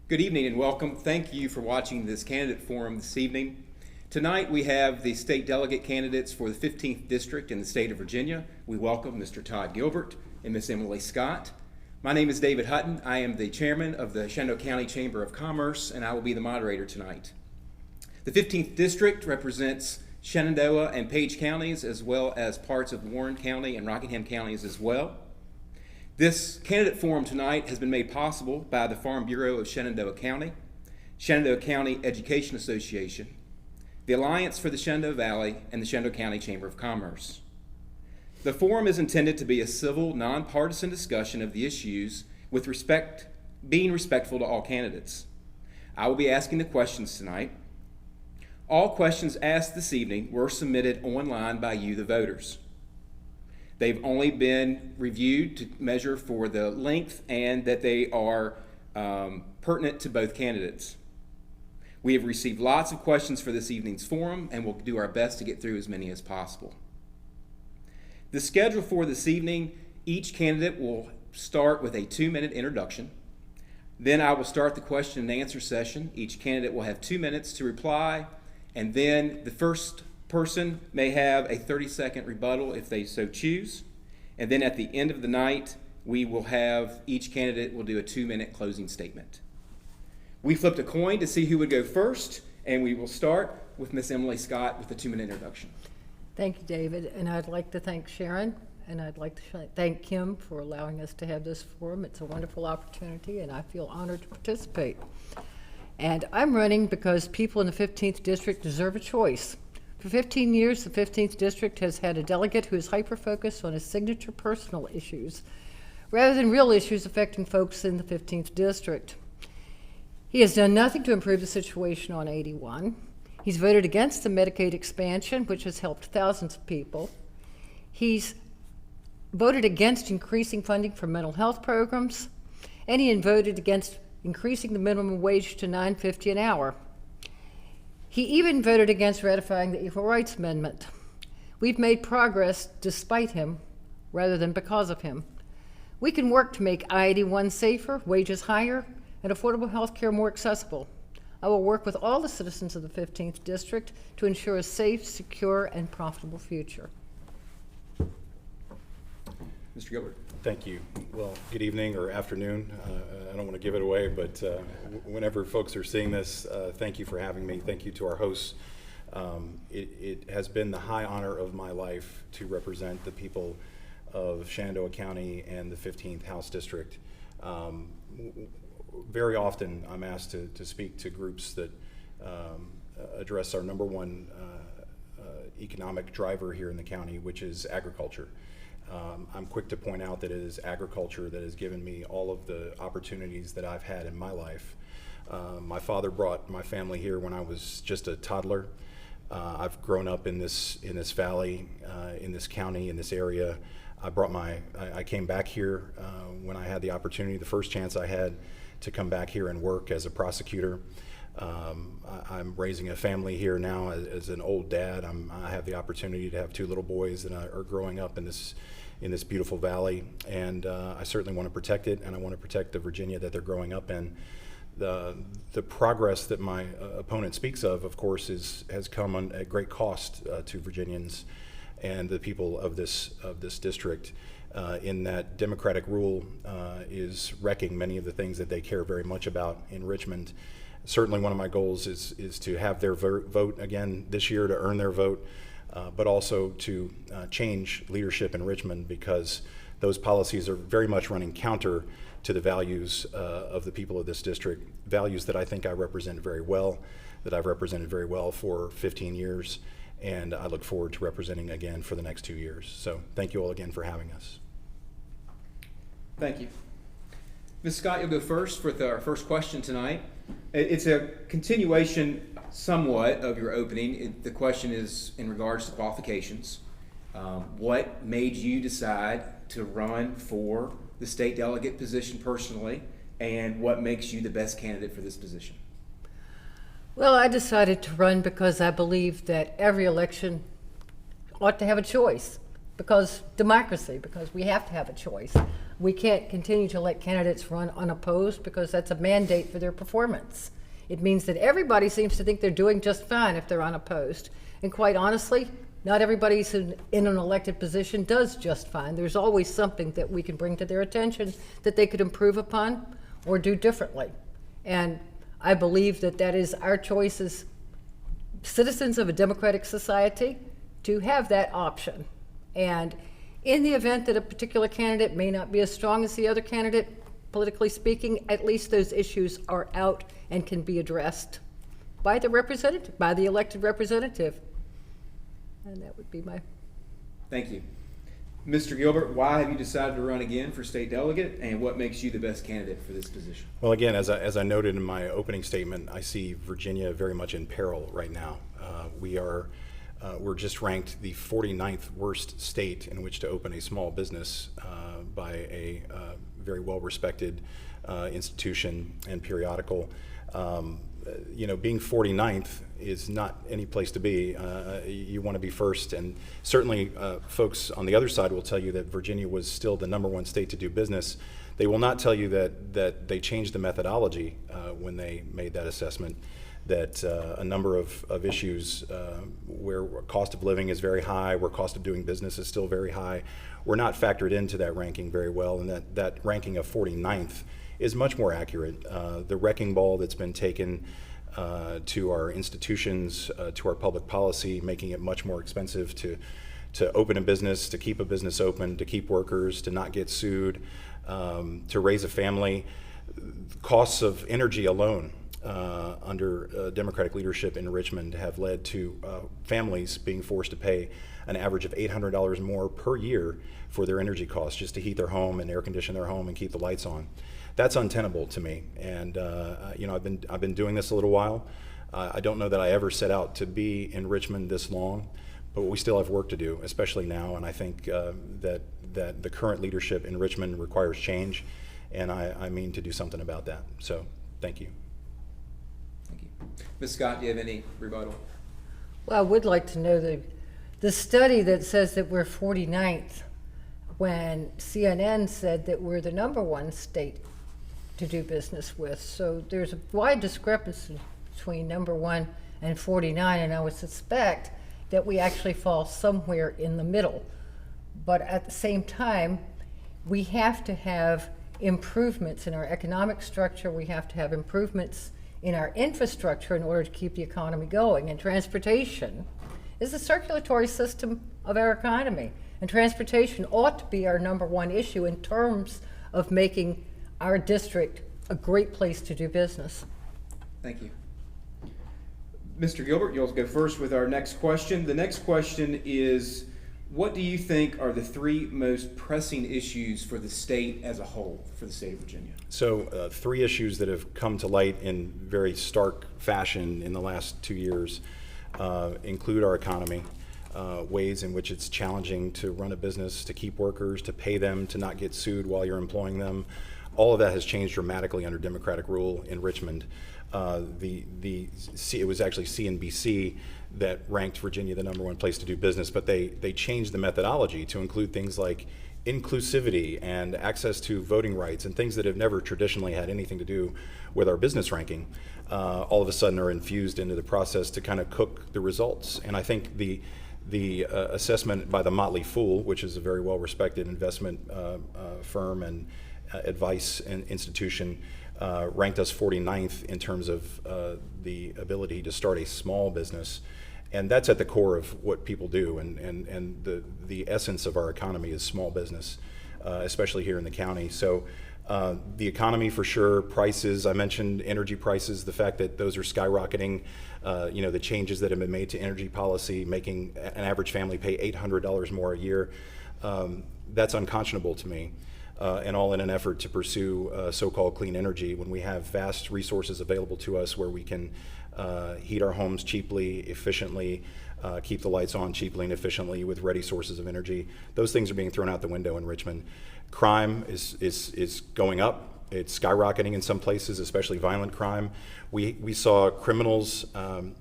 Good evening and welcome. Thank you for watching this candidate forum this evening. Tonight we have the state delegate candidates for the 15th district in the state of Virginia. We welcome Mr. Todd Gilbert and Ms. Emily Scott. My name is David Hutton. I am the chairman of the Shenandoah County Chamber of Commerce, and I will be the moderator tonight. The 15th district represents Shenandoah and Page counties, as well as parts of Warren County and Rockingham counties as well. This candidate forum tonight has been made possible by the Farm Bureau of Shenandoah County, Shenandoah County Education Association, the Alliance for the Shenandoah Valley, and the Shenandoah County Chamber of Commerce. The forum is intended to be a civil, nonpartisan discussion of the issues with being respectful to all candidates. I will be asking the questions tonight. All questions asked this evening were submitted online by you, the voters. They've only been reviewed to measure for the length and that they are pertinent to both candidates. We have received lots of questions for this evening's forum, and we'll do our best to get through as many as possible. The schedule for this evening, each candidate will start with a 2-minute introduction. Then I will start the question and answer session. Each candidate will have 2 minutes to reply, and then the first person may have a 30-second rebuttal if they so choose. And then at the end of the night, each candidate will do a 2-minute closing statement. We flipped a coin to see who would go first, and we will start with Miss Emily Scott with the 2-minute introduction. Thank you, David, and I'd like to thank Sharon, and I'd like to thank Kim for allowing us to have this forum. It's a wonderful opportunity, and I feel honored to participate. And I'm running because people in the 15th District deserve a choice. For 15 years, the 15th District has had a delegate who is hyper-focused on his signature personal issues, rather than real issues affecting folks in the 15th District. He has done nothing to improve the situation on 81. He's voted against the Medicaid expansion, which has helped thousands of people. He's voted against increasing funding for mental health programs, and he voted against increasing the minimum wage to $9.50 an hour. He even voted against ratifying the Equal Rights Amendment. We've made progress despite him, rather than because of him. We can work to make I-81 safer, wages higher, and affordable health care more accessible. I will work with all the citizens of the 15th District to ensure a safe, secure, and profitable future. Mr. Gilbert. Thank you. Well, good evening or afternoon. I don't want to give it away, but whenever folks are seeing this, thank you for having me. Thank you to our hosts. It has been the high honor of my life to represent the people of Shenandoah County and the 15th House District. Very often I'm asked to speak to groups that address our number one economic driver here in the county, which is agriculture. I'm quick to point out that it is agriculture that has given me all of the opportunities that I've had in my life. My father brought my family here when I was just a toddler. I've grown up in this valley, in this county, in this area. I came back here when I had the opportunity, the first chance I had to come back here and work as a prosecutor. I'm raising a family here now as an old dad. I have the opportunity to have 2 little boys that are growing up in this beautiful valley, and I certainly want to protect it, and I want to protect the Virginia that they're growing up in. The progress that my opponent speaks of course, has come at great cost to Virginians and the people of this district. In that Democratic rule is wrecking many of the things that they care very much about in Richmond. Certainly one of my goals is to have their vote again this year, to earn their vote, but also to change leadership in Richmond, because those policies are very much running counter to the values of the people of this district, values that I think I represent very well, that I've represented very well for 15 years, and I look forward to representing again for the next 2 years. So thank you all again for having us. Thank you. Ms. Scott, you'll go first with our first question tonight. It's a continuation somewhat of your opening. The question is in regards to qualifications. What made you decide to run for the state delegate position personally, and what makes you the best candidate for this position? Well, I decided to run because I believe that every election ought to have a choice, because democracy, because we have to have a choice. We can't continue to let candidates run unopposed because that's a mandate for their performance. It means that everybody seems to think they're doing just fine if they're unopposed. And quite honestly, not everybody who's in an elected position does just fine. There's always something that we can bring to their attention that they could improve upon or do differently. And I believe that that is our choice as citizens of a democratic society to have that option. And in the event that a particular candidate may not be as strong as the other candidate, politically speaking, at least those issues are out and can be addressed by the representative, by the elected representative. And that would be my... Thank you. Mr. Gilbert, why have you decided to run again for state delegate, and what makes you the best candidate for this position? Well, again, as I noted in my opening statement, I see Virginia very much in peril right now. We're just ranked the 49th worst state in which to open a small business by a very well-respected institution and periodical. Being 49th is not any place to be. You want to be first, and certainly folks on the other side will tell you that Virginia was still the #1 state to do business. They will not tell you that they changed the methodology when they made that assessment, that a number of issues where cost of living is very high, where cost of doing business is still very high, were not factored into that ranking very well, and that ranking of 49th is much more accurate. The wrecking ball that's been taken to our institutions, to our public policy, making it much more expensive to open a business, to keep a business open, to keep workers, to not get sued, to raise a family. Costs of energy alone under Democratic leadership in Richmond have led to families being forced to pay an average of $800 more per year for their energy costs just to heat their home and air condition their home and keep the lights on. That's untenable to me, and I've been doing this a little while. I don't know that I ever set out to be in Richmond this long, but we still have work to do, especially now. And I think that the current leadership in Richmond requires change, and I mean to do something about that. So, thank you. Thank you, Ms. Scott. Do you have any rebuttal? Well, I would like to know the study that says that we're 49th when CNN said that we're the #1 state to do business with. So there's a wide discrepancy between #1 and 49, and I would suspect that we actually fall somewhere in the middle. But at the same time, we have to have improvements in our economic structure. We have to have improvements in our infrastructure in order to keep the economy going. And transportation is the circulatory system of our economy. And transportation ought to be our #1 issue in terms of making our district a great place to do business. Thank you. Mr. Gilbert, you'll go first with our next question. The next question is, what do you think are the 3 most pressing issues for the state as a whole, for the state of Virginia? So 3 issues that have come to light in very stark fashion in the last 2 years include our economy, ways in which it's challenging to run a business, to keep workers, to pay them, to not get sued while you're employing them. All of that has changed dramatically under Democratic rule in Richmond. It was actually CNBC that ranked Virginia the #1 place to do business, but they changed the methodology to include things like inclusivity and access to voting rights and things that have never traditionally had anything to do with our business ranking. All of a sudden are infused into the process to kind of cook the results. And I think the assessment by the Motley Fool, which is a very well-respected investment firm and advice and institution, ranked us 49th in terms of the ability to start a small business. And that's at the core of what people do, and the essence of our economy is small business, especially here in the county. So the economy for sure, prices, I mentioned energy prices, the fact that those are skyrocketing, the changes that have been made to energy policy, making an average family pay $800 more a year, that's unconscionable to me. And all in an effort to pursue so-called clean energy when we have vast resources available to us where we can heat our homes cheaply, efficiently, keep the lights on cheaply and efficiently with ready sources of energy. Those things are being thrown out the window in Richmond. Crime is going up It's skyrocketing in some places, especially violent crime. We saw criminals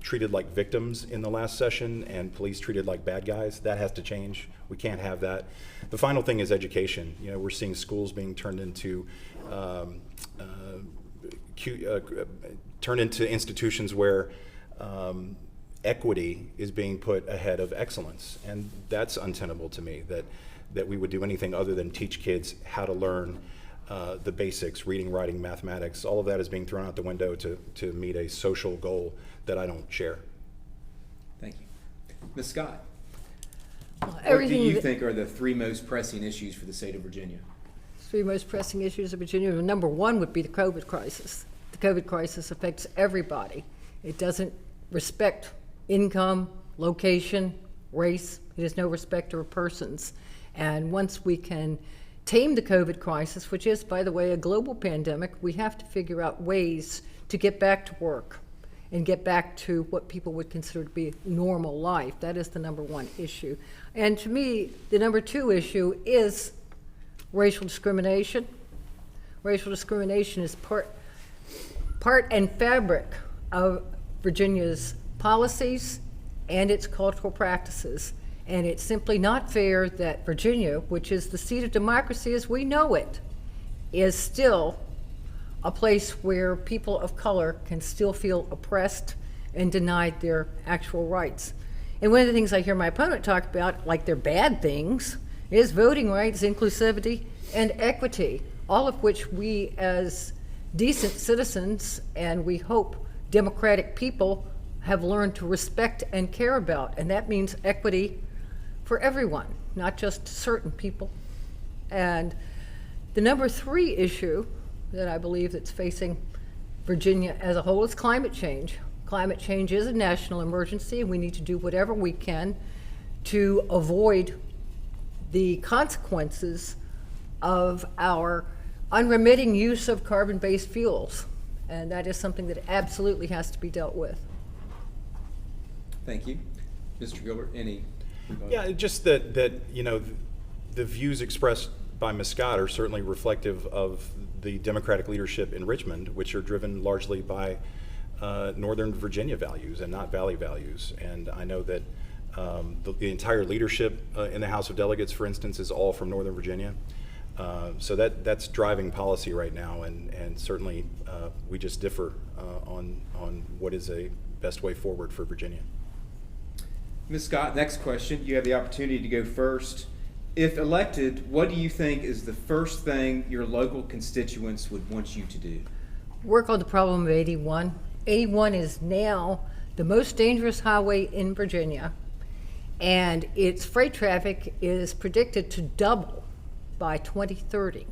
treated like victims in the last session and police treated like bad guys. That has to change. We can't have that. The final thing is education. You know, we're seeing schools being turned into institutions where equity is being put ahead of excellence, and that's untenable to me, that we would do anything other than teach kids how to learn the basics, reading, writing, mathematics. All of that is being thrown out the window to meet a social goal that I don't share. Thank you. Ms. Scott, what do Everything you that- think are the three most pressing issues for the state of Virginia? Three most pressing issues of Virginia. Number one would be the COVID crisis. The COVID crisis affects everybody. It doesn't respect income, location, race. It has no respect of persons. And once we can tame the COVID crisis, which is, by the way, a global pandemic, we have to figure out ways to get back to work and get back to what people would consider to be normal life. That is the number one issue. And to me, the number two issue is racial discrimination. Racial discrimination is part and fabric of Virginia's policies and its cultural practices. And it's simply not fair that Virginia, which is the seat of democracy as we know it, is still a place where people of color can still feel oppressed and denied their actual rights. And one of the things I hear my opponent talk about, like they're bad things, is voting rights, inclusivity, and equity, all of which we as decent citizens, and we hope democratic people, have learned to respect and care about. And that means equity for everyone, not just certain people. And the number three issue that I believe that's facing Virginia as a whole is climate change. Climate change is a national emergency, and we need to do whatever we can to avoid the consequences of our unremitting use of carbon-based fuels. And that is something that absolutely has to be dealt with. Thank you. Mr. Gilbert, any? Yeah, just that you know, the views expressed by Ms. Scott are certainly reflective of the Democratic leadership in Richmond, which are driven largely by Northern Virginia values and not Valley values. And I know that the entire leadership in the House of Delegates, for instance, is all from Northern Virginia. So that's driving policy right now, and certainly we just differ on what is a best way forward for Virginia. Ms. Scott, next question. You have the opportunity to go first. If elected, what do you think is the first thing your local constituents would want you to do? Work on the problem of 81. 81 is now the most dangerous highway in Virginia, and its freight traffic is predicted to double by 2030.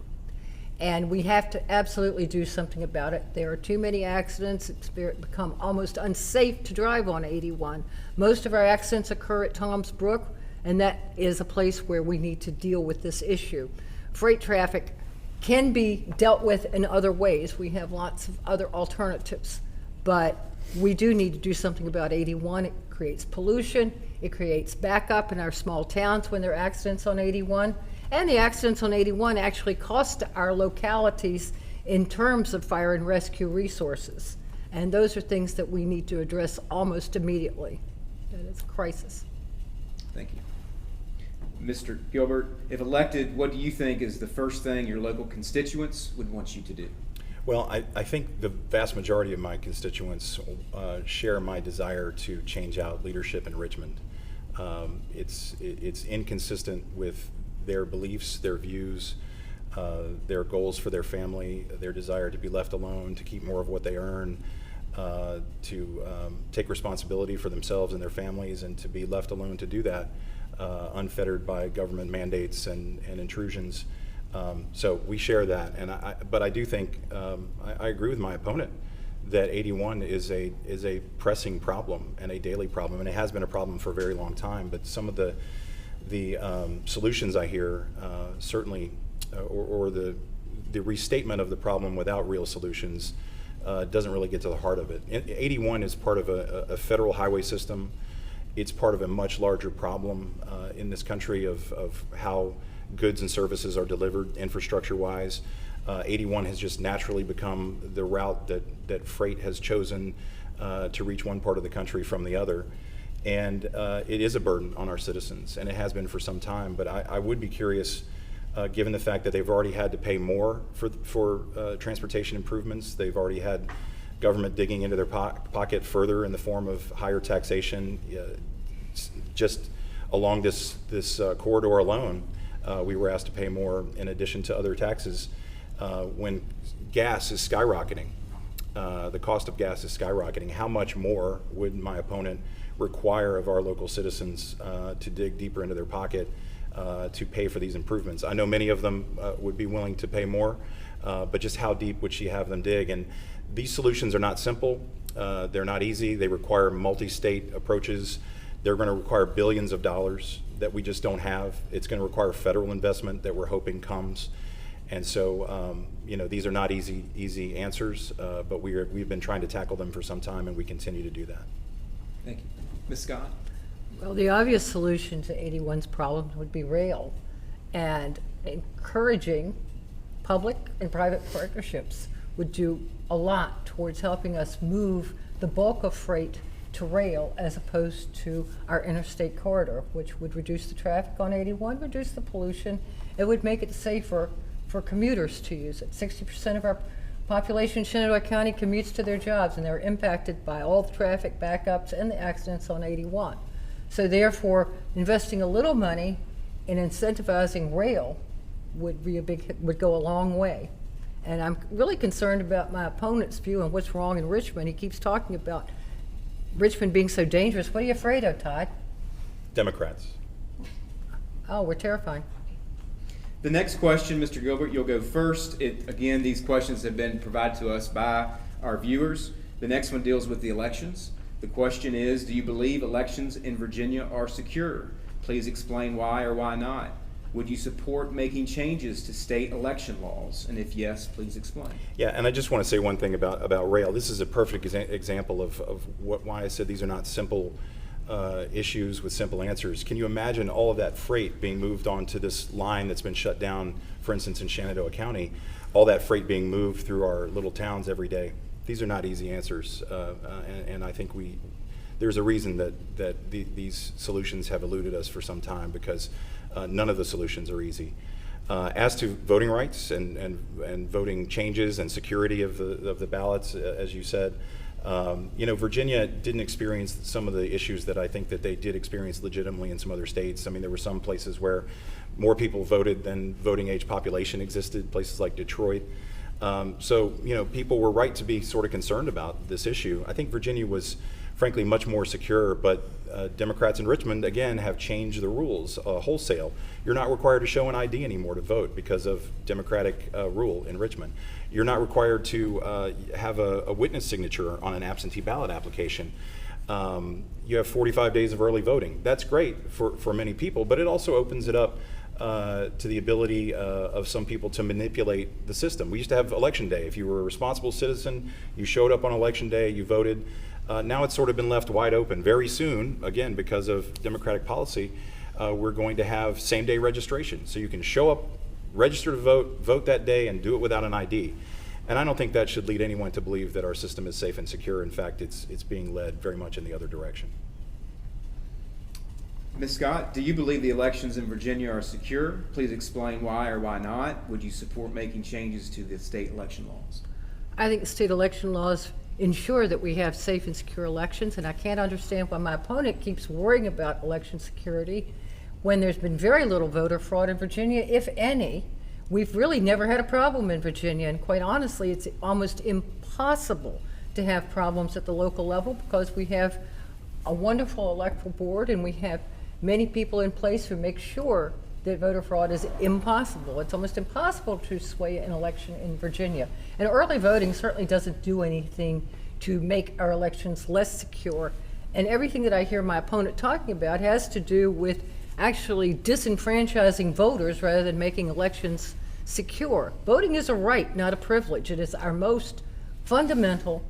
And we have to absolutely do something about it. There are too many accidents. It's become almost unsafe to drive on 81. Most of our accidents occur at Toms Brook, and that is a place where we need to deal with this issue. Freight traffic can be dealt with in other ways. We have lots of other alternatives, but we do need to do something about 81. It creates pollution. It creates backup in our small towns when there are accidents on 81. And the accidents on 81 actually cost our localities in terms of fire and rescue resources. And those are things that we need to address almost immediately. That is a crisis. Thank you. Mr. Gilbert, if elected, what do you think is the first thing your local constituents would want you to do? Well, I think the vast majority of my constituents share my desire to change out leadership in Richmond. It's inconsistent with their beliefs, their views, their goals for their family, their desire to be left alone, to keep more of what they earn, to take responsibility for themselves and their families, and to be left alone to do that, unfettered by government mandates and intrusions. So we share that, but I do think I agree with my opponent that 81 is a pressing problem and a daily problem, and it has been a problem for a very long time. But some of the solutions I hear certainly, or the restatement of the problem without real solutions doesn't really get to the heart of it. 81 is part of a federal highway system. It's part of a much larger problem in this country of how goods and services are delivered infrastructure-wise. 81 has just naturally become the route that freight has chosen to reach one part of the country from the other. And it is a burden on our citizens, and it has been for some time. But I would be curious, given the fact that they've already had to pay more for transportation improvements, they've already had government digging into their pocket further in the form of higher taxation. Just along this corridor alone, we were asked to pay more in addition to other taxes when gas is skyrocketing. The cost of gas is skyrocketing. How much more would my opponent require of our local citizens to dig deeper into their pocket to pay for these improvements? I know many of them would be willing to pay more, but just how deep would she have them dig? And these solutions are not simple. They're not easy. They require multi-state approaches. They're going to require billions of dollars that we just don't have. It's going to require federal investment that we're hoping comes. And so, these are not easy answers, but we've been trying to tackle them for some time, and we continue to do that. Thank you. Ms. Scott? Well, the obvious solution to 81's problem would be rail, and encouraging public and private partnerships would do a lot towards helping us move the bulk of freight to rail as opposed to our interstate corridor, which would reduce the traffic on 81, reduce the pollution. It would make it safer for commuters to use it. 60% of our population in Shenandoah County commutes to their jobs, and they're impacted by all the traffic backups and the accidents on 81. So therefore, investing a little money in incentivizing rail would go a long way. And I'm really concerned about my opponent's view on what's wrong in Richmond. He keeps talking about Richmond being so dangerous. What are you afraid of, Todd? Democrats. Oh, we're terrifying. The next question, Mr. Gilbert, you'll go first. Again, these questions have been provided to us by our viewers. The next one deals with the elections. The question is, do you believe elections in Virginia are secure? Please explain why or why not. Would you support making changes to state election laws? And if yes, please explain. Yeah, and I just want to say one thing about rail. This is a perfect example of why I said these are not simple issues with simple answers. Can you imagine all of that freight being moved onto this line that's been shut down, for instance, in Shenandoah County, all that freight being moved through our little towns every day? These are not easy answers, and I think there's a reason that these solutions have eluded us for some time, because none of the solutions are easy. As to voting rights and voting changes and security of the ballots, as you said, Virginia didn't experience some of the issues that I think that they did experience legitimately in some other states. I mean, there were some places where more people voted than voting age population existed, places like Detroit. So people were right to be sort of concerned about this issue. I think Virginia was frankly much more secure, but Democrats in Richmond, again, have changed the rules wholesale. You're not required to show an ID anymore to vote because of Democratic rule in Richmond. You're not required to have a witness signature on an absentee ballot application. You have 45 days of early voting. That's great for many people, but it also opens it up to the ability of some people to manipulate the system. We used to have election day. If you were a responsible citizen, you showed up on election day, you voted. Now it's sort of been left wide open. Very soon, again, because of Democratic policy, we're going to have same-day registration. So you can show up, register to vote that day, and do it without an ID. And I don't think that should lead anyone to believe that our system is safe and secure. In fact, it's being led very much in the other direction. Ms. Scott, do you believe the elections in Virginia are secure? Please explain why or why not. Would you support making changes to the state election laws? I think state election laws ensure that we have safe and secure elections, and I can't understand why my opponent keeps worrying about election security when there's been very little voter fraud in Virginia, if any. We've really never had a problem in Virginia, and quite honestly, it's almost impossible to have problems at the local level because we have a wonderful electoral board and we have many people in place who make sure that voter fraud is impossible. It's almost impossible to sway an election in Virginia. And early voting certainly doesn't do anything to make our elections less secure. And everything that I hear my opponent talking about has to do with actually disenfranchising voters rather than making elections secure. Voting is a right, not a privilege. It is our most fundamental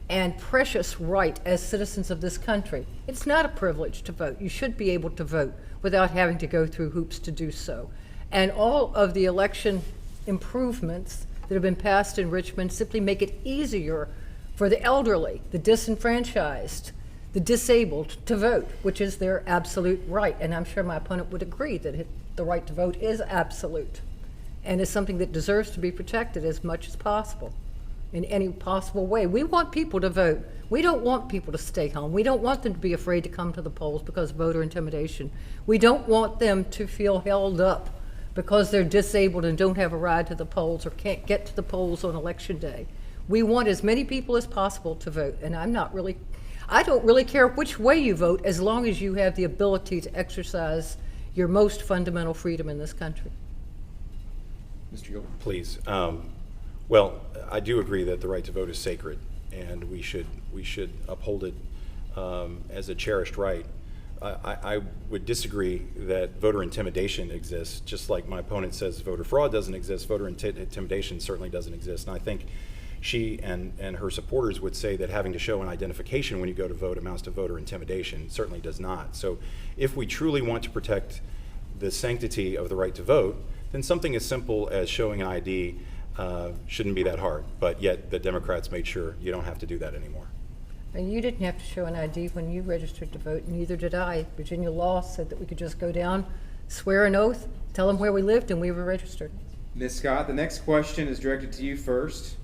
and precious right as citizens of this country. It's not a privilege to vote. You should be able to vote without having to go through hoops to do so. And all of the election improvements that have been passed in Richmond simply make it easier for the elderly, the disenfranchised, the disabled to vote, which is their absolute right. And I'm sure my opponent would agree that the right to vote is absolute and is something that deserves to be protected as much as possible in any possible way. We want people to vote. We don't want people to stay home. We don't want them to be afraid to come to the polls because of voter intimidation. We don't want them to feel held up because they're disabled and don't have a ride to the polls or can't get to the polls on election day. We want as many people as possible to vote, and I don't really care which way you vote as long as you have the ability to exercise your most fundamental freedom in this country. Mr. Gilbert. Please. Well, I do agree that the right to vote is sacred, and we should uphold it as a cherished right. I would disagree that voter intimidation exists. Just like my opponent says voter fraud doesn't exist, voter intimidation certainly doesn't exist. And I think she and her supporters would say that having to show an identification when you go to vote amounts to voter intimidation. It certainly does not. So if we truly want to protect the sanctity of the right to vote, then something as simple as showing an ID shouldn't be that hard. But yet the Democrats made sure you don't have to do that anymore. And you didn't have to show an ID when you registered to vote, neither did I. Virginia law said that we could just go down, swear an oath, tell them where we lived, and we were registered. Ms. Scott, the next question is directed to you first.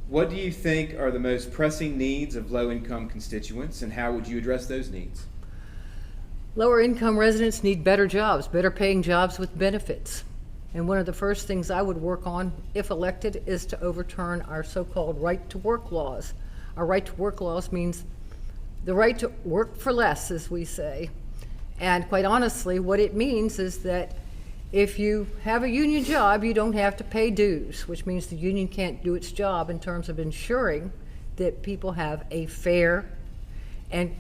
What do you think are the most pressing needs of low-income constituents, and how would you address those needs? Lower income residents need better jobs, better paying jobs with benefits. And one of the first things I would work on, if elected, is to overturn our so-called right to work laws. Our right to work laws means the right to work for less, as we say. And quite honestly, what it means is that if you have a union job, you don't have to pay dues, which means the union can't do its job in terms of ensuring that people have a fair and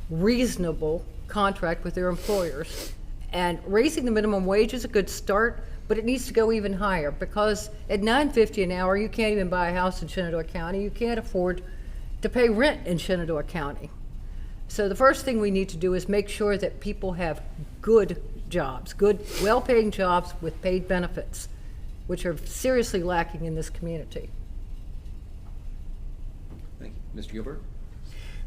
reasonable contract with their employers. And raising the minimum wage is a good start, but it needs to go even higher, because at $9.50 an hour, you can't even buy a house in Shenandoah County. You can't afford to pay rent in Shenandoah County. So the first thing we need to do is make sure that people have good jobs, good, well-paying jobs with paid benefits, which are seriously lacking in this community. Thank you. Mr. Gilbert?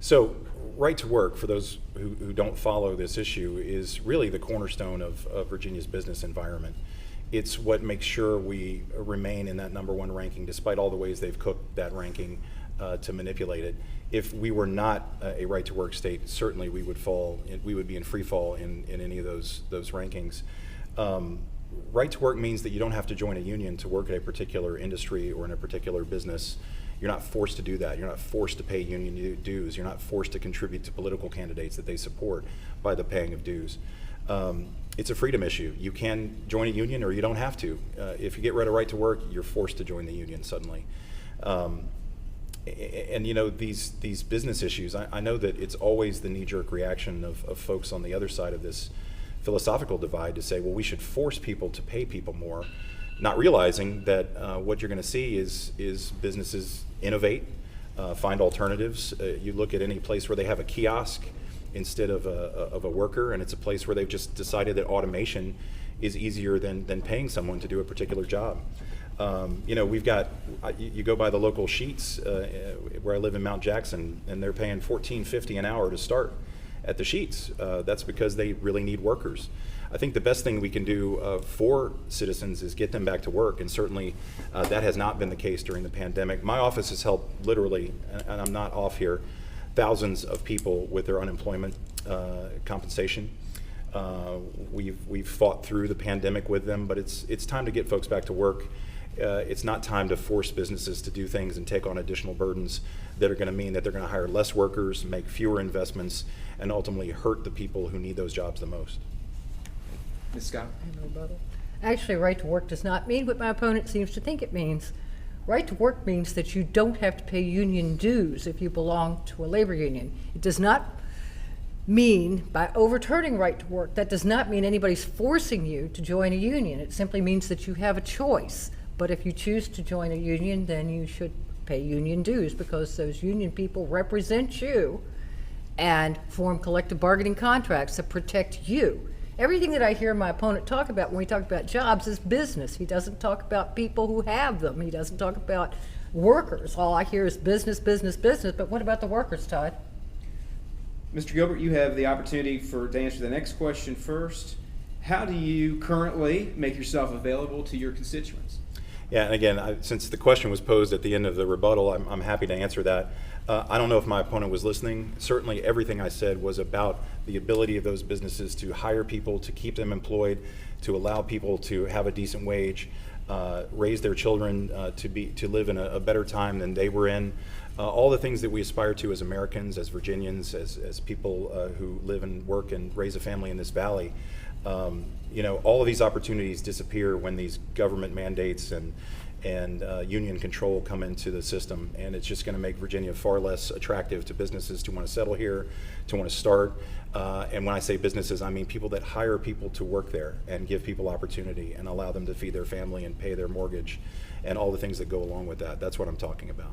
So right to work, for those who don't follow this issue, is really the cornerstone of Virginia's business environment. It's what makes sure we remain in that #1 ranking, despite all the ways they've cooked that ranking to manipulate it. If we were not a right to work state, certainly we would be in free fall in any of those rankings. Right to work means that you don't have to join a union to work at a particular industry or in a particular business. You're not forced to do that. You're not forced to pay union dues. You're not forced to contribute to political candidates that they support by the paying of dues. It's a freedom issue. You can join a union or you don't have to. If you get rid of right to work, you're forced to join the union suddenly. And you know, these business issues, I know that it's always the knee-jerk reaction of folks on the other side of this philosophical divide to say, well, we should force people to pay people more, not realizing that what you're going to see is businesses innovate, find alternatives. You look at any place where they have a kiosk instead of a worker, and it's a place where they've just decided that automation is easier than paying someone to do a particular job. You know, we've got, you go by the local Sheets where I live in Mount Jackson, and they're paying $14.50 an hour to start at the Sheets. That's because they really need workers. I think the best thing we can do for citizens is get them back to work, and certainly that has not been the case during the pandemic. My office has helped literally, and I'm not off here, thousands of people with their unemployment compensation. We've fought through the pandemic with them, but it's time to get folks back to work. It's not time to force businesses to do things and take on additional burdens that are going to mean that they're going to hire less workers, make fewer investments, and ultimately hurt the people who need those jobs the most. Ms. Scott? Actually, right to work does not mean what my opponent seems to think it means. Right to work means that you don't have to pay union dues if you belong to a labor union. It does not mean, by overturning right to work, that does not mean anybody's forcing you to join a union. It simply means that you have a choice. But if you choose to join a union, then you should pay union dues, because those union people represent you and form collective bargaining contracts that protect you. everything that I hear my opponent talk about when we talk about jobs is business. He doesn't talk about people who have them. He doesn't talk about workers. All I hear is business, business, business. But what about the workers, Todd? Mr. Gilbert, you have the opportunity to answer the next question first. How do you currently make yourself available to your constituents? Yeah, and again, since the question was posed at the end of the rebuttal, I'm happy to answer that. I don't know if my opponent was listening. Certainly everything I said was about the ability of those businesses to hire people, to keep them employed, to allow people to have a decent wage, raise their children to live in a better time than they were in. All the things that we aspire to as Americans, as Virginians, as people who live and work and raise a family in this valley. All of these opportunities disappear when these government mandates and union control come into the system, and it's just going to make Virginia far less attractive to businesses to want to settle here, to want to start. And when I say businesses, I mean people that hire people to work there and give people opportunity and allow them to feed their family and pay their mortgage and all the things that go along with that. That's what I'm talking about.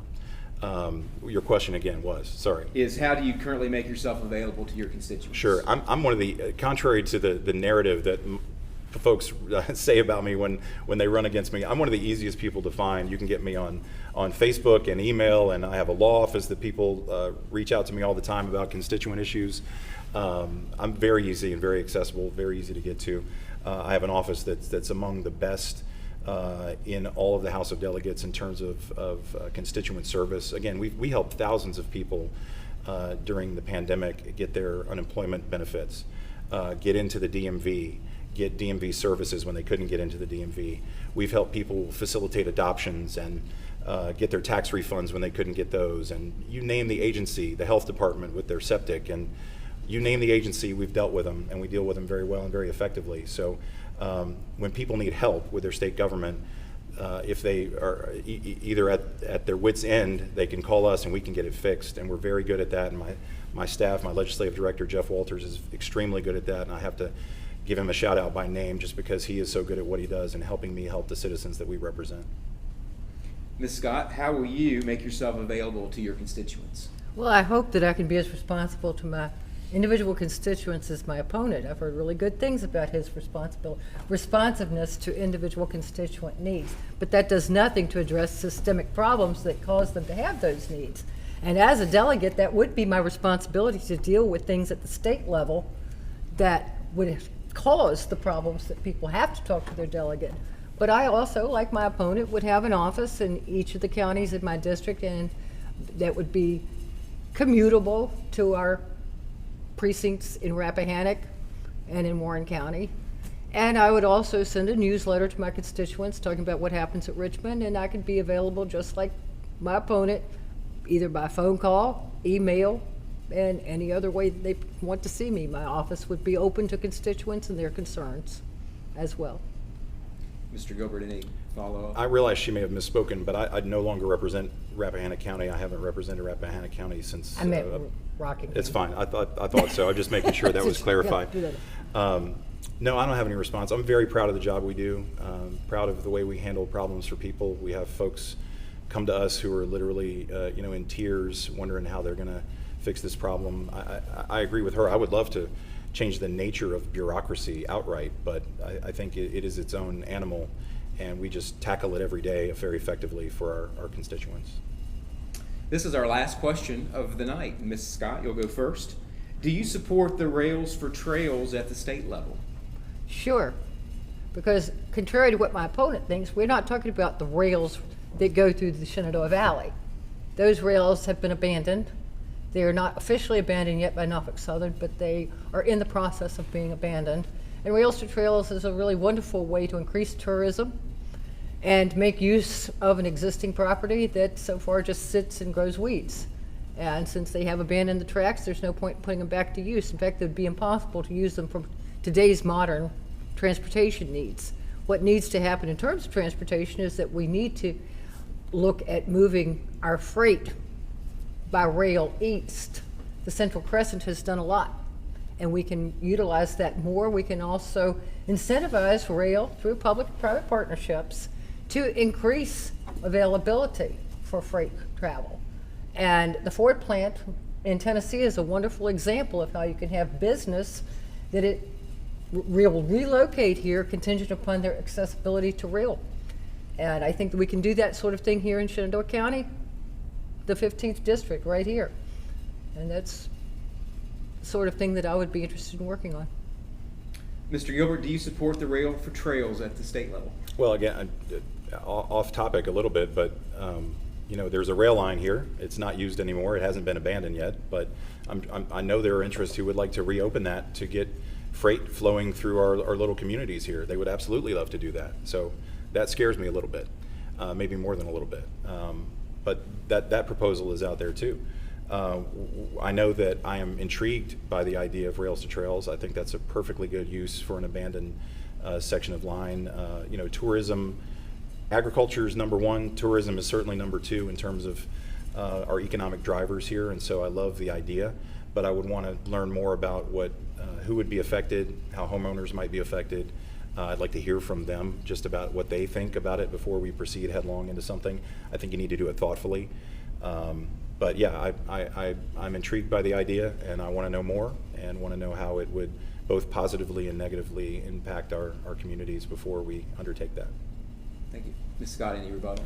Your question again was, sorry. Is how do you currently make yourself available to your constituents? Sure. I'm one of the, contrary to the narrative that folks say about me when they run against me, I'm one of the easiest people to find. You can get me on Facebook and email, and I have a law office that people reach out to me all the time about constituent issues. I'm very easy and very accessible, very easy to get to. I have an office that's among the best in all of the House of Delegates in terms of constituent service. Again, we helped thousands of people during the pandemic get their unemployment benefits, get into the DMV, get DMV services when they couldn't get into the DMV. We've helped people facilitate adoptions and get their tax refunds when they couldn't get those. And you name the agency, the health department with their septic, and you name the agency, we've dealt with them, and we deal with them very well and very effectively. So when people need help with their state government, if they are either at their wit's end, they can call us and we can get it fixed. And we're very good at that. And my staff, my legislative director, Jeff Walters, is extremely good at that. And I have to give him a shout out by name just because he is so good at what he does and helping me help the citizens that we represent. Ms. Scott, how will you make yourself available to your constituents? Well, I hope that I can be as responsible to my individual constituents as my opponent. I've heard really good things about his responsiveness to individual constituent needs, but that does nothing to address systemic problems that cause them to have those needs. And as a delegate, that would be my responsibility to deal with things at the state level that would cause the problems that people have to talk to their delegate. But I also, like my opponent, would have an office in each of the counties in my district, and that would be commutable to our precincts in Rappahannock and in Warren County. And I would also send a newsletter to my constituents talking about what happens at Richmond, and I could be available just like my opponent, either by phone call, email, and any other way they want to see me. My office would be open to constituents and their concerns as well. Mr. Gilbert, any follow-up? I realize she may have misspoken, but I no longer represent Rappahannock County. I haven't represented Rappahannock County since. I meant Rockingham. It's fine. I thought so. I'm just making sure that was clarified. No, I don't have any response. I'm very proud of the job we do. Proud of the way we handle problems for people. We have folks come to us who are literally, in tears, wondering how they're going to fix this problem. I agree with her. I would love to change the nature of bureaucracy outright, but I think it is its own animal, and we just tackle it every day very effectively for our constituents. This is our last question of the night. Ms. Scott, you'll go first. Do you support the Rails for Trails at the state level? Sure, because contrary to what my opponent thinks, we're not talking about the rails that go through the Shenandoah Valley. Those rails have been abandoned. They are not officially abandoned yet by Norfolk Southern, but they are in the process of being abandoned. And Rails to Trails is a really wonderful way to increase tourism and make use of an existing property that so far just sits and grows weeds. And since they have abandoned the tracks, there's no point in putting them back to use. In fact, it would be impossible to use them for today's modern transportation needs. What needs to happen in terms of transportation is that we need to look at moving our freight by rail east. The Central Crescent has done a lot, and we can utilize that more. We can also incentivize rail through public-private partnerships to increase availability for freight travel. And the Ford plant in Tennessee is a wonderful example of how you can have business that it will relocate here contingent upon their accessibility to rail. And I think that we can do that sort of thing here in Shenandoah County, the 15th district right here. And that's the sort of thing that I would be interested in working on. Mr. Gilbert, do you support the rail for trails at the state level? Well, again, off topic a little bit, but you know, there's a rail line here. It's not used anymore. It hasn't been abandoned yet, but I know there are interests who would like to reopen that to get freight flowing through our little communities here. They would absolutely love to do that. So that scares me a little bit, maybe more than a little bit. But that proposal is out there too. I know that I am intrigued by the idea of rails to trails. I think that's a perfectly good use for an abandoned section of line. You know, tourism, agriculture is number one. Tourism is certainly number two in terms of our economic drivers here, and so I love the idea. But I would want to learn more about who would be affected, how homeowners might be affected. I'd like to hear from them just about what they think about it before we proceed headlong into something. I think you need to do it thoughtfully. But yeah, I'm intrigued by the idea, and I want to know more and want to know how it would both positively and negatively impact our communities before we undertake that. Thank you. Ms. Scott, any rebuttal?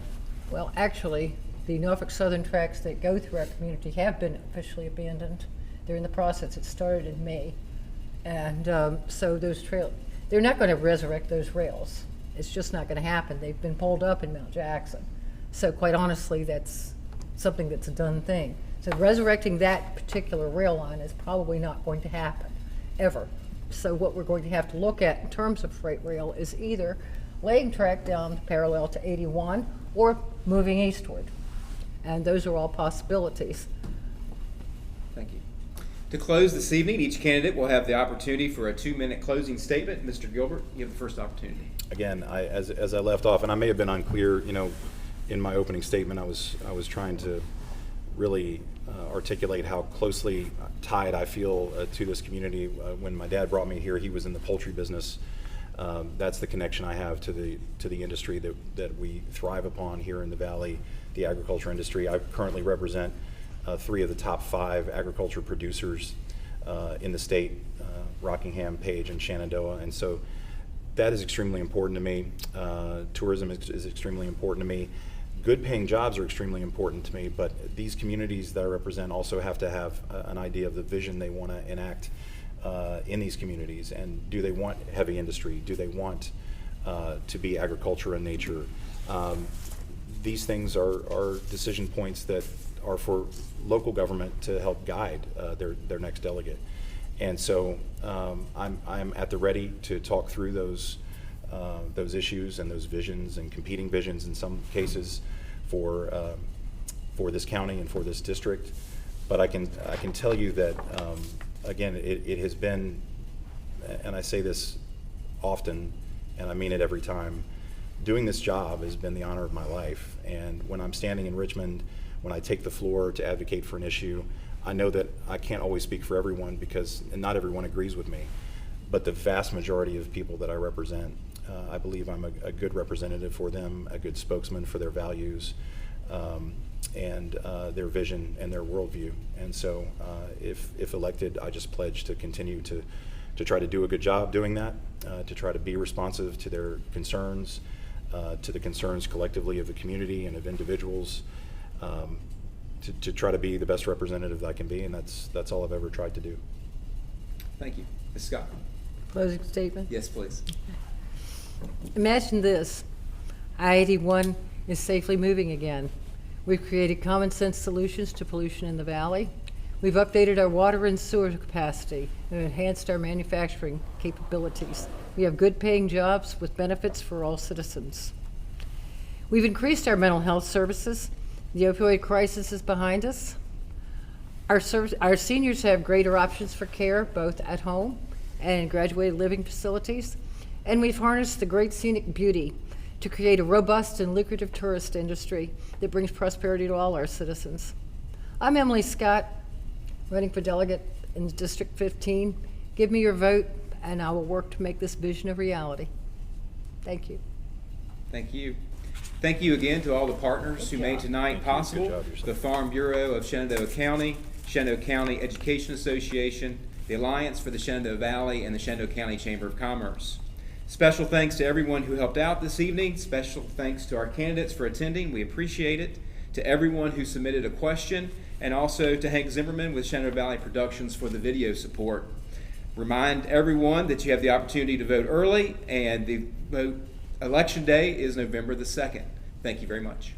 Well, actually, the Norfolk Southern tracks that go through our community have been officially abandoned. They're in the process. It started in May. And so those trails, they're not going to resurrect those rails. It's just not going to happen. They've been pulled up in Mount Jackson. So quite honestly, that's something that's a done thing. So resurrecting that particular rail line is probably not going to happen, ever. So what we're going to have to look at in terms of freight rail is either laying track down parallel to 81 or moving eastward. And those are all possibilities. Thank you. To close this evening, each candidate will have the opportunity for a 2-minute closing statement. Mr. Gilbert, you have the first opportunity. Again, as I left off, and I may have been unclear, you know, in my opening statement, I was trying to really articulate how closely tied I feel to this community. When my dad brought me here, he was in the poultry business. That's the connection I have to the industry that we thrive upon here in the Valley, the agriculture industry. I currently represent 3 of the top 5 agriculture producers in the state, Rockingham, Page, and Shenandoah, and so that is extremely important to me. Tourism is extremely important to me. Good paying jobs are extremely important to me, but these communities that I represent also have to have an idea of the vision they want to enact in these communities. And do they want heavy industry? Do they want to be agriculture in nature? These things are decision points that are for local government to help guide their next delegate. And so I'm at the ready to talk through those issues and those visions and competing visions in some cases for this county and for this district. But I can tell you that again, it has been, and I say this often, and I mean it every time, doing this job has been the honor of my life. And when I'm standing in Richmond, when I take the floor to advocate for an issue, I know that I can't always speak for everyone because not everyone agrees with me. But the vast majority of people that I represent, I believe I'm a good representative for them, a good spokesman for their values, and their vision and their worldview. And so if elected, I just pledge to continue to try to do a good job doing that, to try to be responsive to their concerns, to the concerns collectively of the community and of individuals, to try to be the best representative that I can be, and that's all I've ever tried to do. Thank you. Ms. Scott. Closing statement? Yes, please. Imagine this. I-81 is safely moving again. We've created common sense solutions to pollution in the valley. We've updated our water and sewer capacity and enhanced our manufacturing capabilities. We have good paying jobs with benefits for all citizens. We've increased our mental health services. The opioid crisis is behind us. Our seniors have greater options for care, both at home and in graduated living facilities. And we've harnessed the great scenic beauty to create a robust and lucrative tourist industry that brings prosperity to all our citizens. I'm Emily Scott, running for delegate in District 15. Give me your vote, and I will work to make this vision a reality. Thank you. Thank you. Thank you again to all the partners who made tonight possible. The Farm Bureau of Shenandoah County, Shenandoah County Education Association, the Alliance for the Shenandoah Valley, and the Shenandoah County Chamber of Commerce. Special thanks to everyone who helped out this evening. Special thanks to our candidates for attending. We appreciate it. To everyone who submitted a question, and also to Hank Zimmerman with Shenandoah Valley Productions for the video support. Remind everyone that you have the opportunity to vote early, and the election day is November the 2nd. Thank you very much.